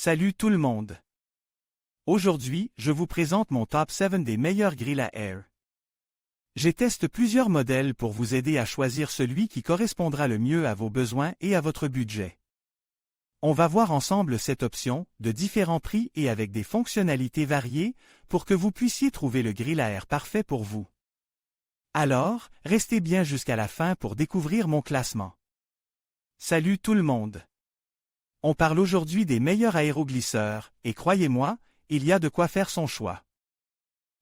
Salut tout le monde! Aujourd'hui, je vous présente mon top 7 des meilleurs grilles à air. J'ai testé plusieurs modèles pour vous aider à choisir celui qui correspondra le mieux à vos besoins et à votre budget. On va voir ensemble cette option, de différents prix et avec des fonctionnalités variées, pour que vous puissiez trouver le grill à air parfait pour vous. Alors, restez bien jusqu'à la fin pour découvrir mon classement. Salut tout le monde! On parle aujourd'hui des meilleurs aéroglisseurs, et croyez-moi, il y a de quoi faire son choix.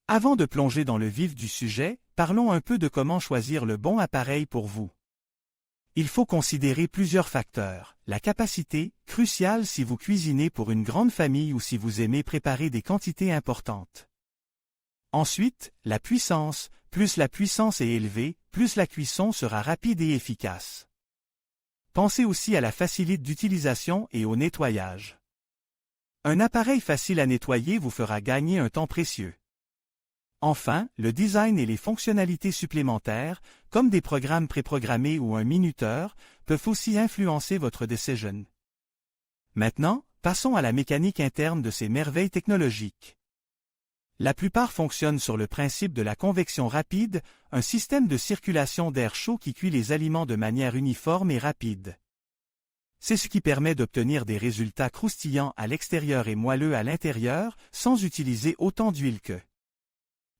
Avant de plonger dans le vif du sujet, parlons un peu de comment choisir le bon appareil pour vous. Il faut considérer plusieurs facteurs. La capacité, cruciale si vous cuisinez pour une grande famille ou si vous aimez préparer des quantités importantes. Ensuite, la puissance. Plus la puissance est élevée, plus la cuisson sera rapide et efficace. Pensez aussi à la facilité d'utilisation et au nettoyage. Un appareil facile à nettoyer vous fera gagner un temps précieux. Enfin, le design et les fonctionnalités supplémentaires, comme des programmes préprogrammés ou un minuteur, peuvent aussi influencer votre décision. Maintenant, passons à la mécanique interne de ces merveilles technologiques. La plupart fonctionnent sur le principe de la convection rapide, un système de circulation d'air chaud qui cuit les aliments de manière uniforme et rapide. C'est ce qui permet d'obtenir des résultats croustillants à l'extérieur et moelleux à l'intérieur, sans utiliser autant d'huile que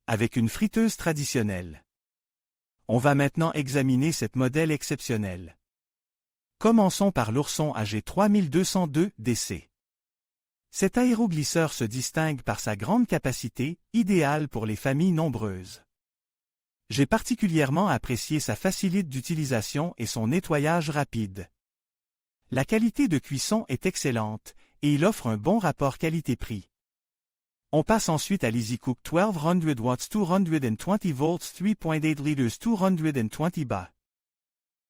avec une friteuse traditionnelle. On va maintenant examiner cette modèle exceptionnel. Commençons par l'Ourson AG3202 DC. Cet aéroglisseur se distingue par sa grande capacité, idéale pour les familles nombreuses. J'ai particulièrement apprécié sa facilité d'utilisation et son nettoyage rapide. La qualité de cuisson est excellente, et il offre un bon rapport qualité-prix. On passe ensuite à l'EasyCook 1200 watts 220 volts 3.8 liters 220 bar.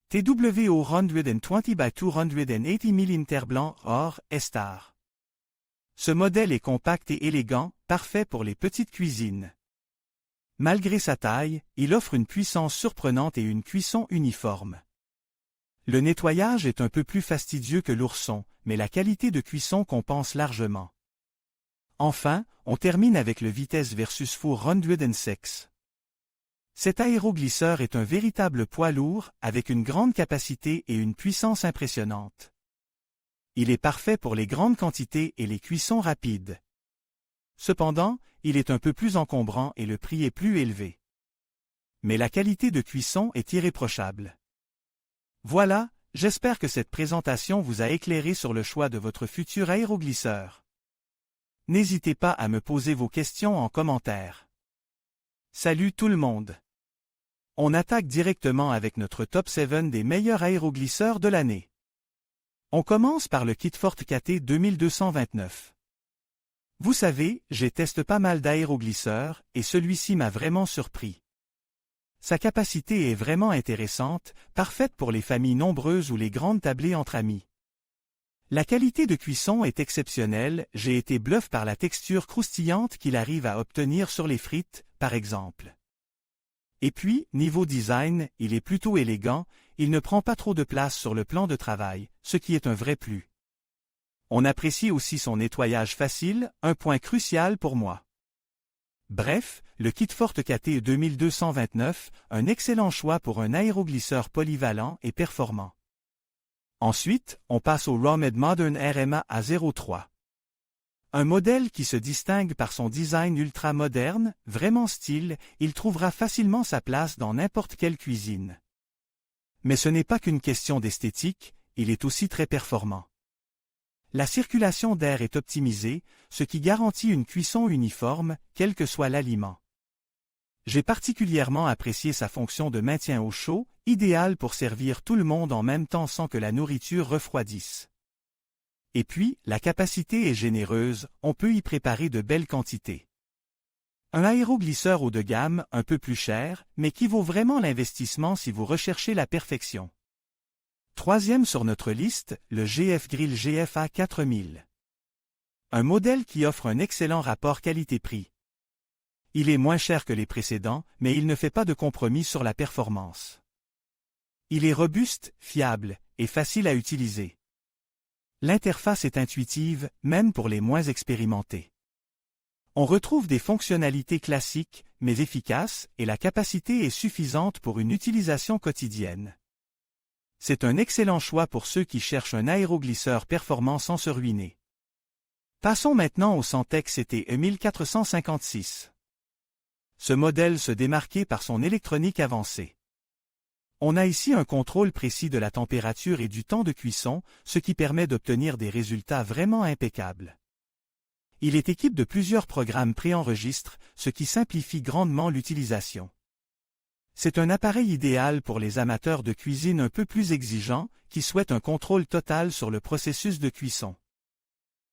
TWO 120 by 280 mm blanc or Star. Ce modèle est compact et élégant, parfait pour les petites cuisines. Malgré sa taille, il offre une puissance surprenante et une cuisson uniforme. Le nettoyage est un peu plus fastidieux que l'Ourson, mais la qualité de cuisson compense largement. Enfin, on termine avec le vitesse versus four 106. Cet aéroglisseur est un véritable poids lourd, avec une grande capacité et une puissance impressionnante. Il est parfait pour les grandes quantités et les cuissons rapides. Cependant, il est un peu plus encombrant et le prix est plus élevé. Mais la qualité de cuisson est irréprochable. Voilà, j'espère que cette présentation vous a éclairé sur le choix de votre futur aéroglisseur. N'hésitez pas à me poser vos questions en commentaire. Salut tout le monde! On attaque directement avec notre top 7 des meilleurs aéroglisseurs de l'année. On commence par le Kitfort KT 2229. Vous savez, j'ai testé pas mal d'aéroglisseurs, et celui-ci m'a vraiment surpris. Sa capacité est vraiment intéressante, parfaite pour les familles nombreuses ou les grandes tablées entre amis. La qualité de cuisson est exceptionnelle, j'ai été bluffé par la texture croustillante qu'il arrive à obtenir sur les frites, par exemple. Et puis, niveau design, il est plutôt élégant, il ne prend pas trop de place sur le plan de travail, ce qui est un vrai plus. On apprécie aussi son nettoyage facile, un point crucial pour moi. Bref, le Kitfort KT 2229, un excellent choix pour un aéroglisseur polyvalent et performant. Ensuite, on passe au Romed Modern RMA A03. Un modèle qui se distingue par son design ultra moderne, vraiment style, il trouvera facilement sa place dans n'importe quelle cuisine. Mais ce n'est pas qu'une question d'esthétique, il est aussi très performant. La circulation d'air est optimisée, ce qui garantit une cuisson uniforme, quel que soit l'aliment. J'ai particulièrement apprécié sa fonction de maintien au chaud, idéale pour servir tout le monde en même temps sans que la nourriture refroidisse. Et puis, la capacité est généreuse, on peut y préparer de belles quantités. Un aéroglisseur haut de gamme, un peu plus cher, mais qui vaut vraiment l'investissement si vous recherchez la perfection. Troisième sur notre liste, le GF Grill GFA 4000. Un modèle qui offre un excellent rapport qualité-prix. Il est moins cher que les précédents, mais il ne fait pas de compromis sur la performance. Il est robuste, fiable et facile à utiliser. L'interface est intuitive, même pour les moins expérimentés. On retrouve des fonctionnalités classiques, mais efficaces, et la capacité est suffisante pour une utilisation quotidienne. C'est un excellent choix pour ceux qui cherchent un aéroglisseur performant sans se ruiner. Passons maintenant au Centex CTE 1456. Ce modèle se démarquait par son électronique avancée. On a ici un contrôle précis de la température et du temps de cuisson, ce qui permet d'obtenir des résultats vraiment impeccables. Il est équipé de plusieurs programmes préenregistrés, ce qui simplifie grandement l'utilisation. C'est un appareil idéal pour les amateurs de cuisine un peu plus exigeants, qui souhaitent un contrôle total sur le processus de cuisson.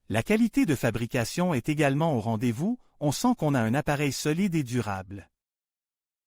La qualité de fabrication est également au rendez-vous, on sent qu'on a un appareil solide et durable.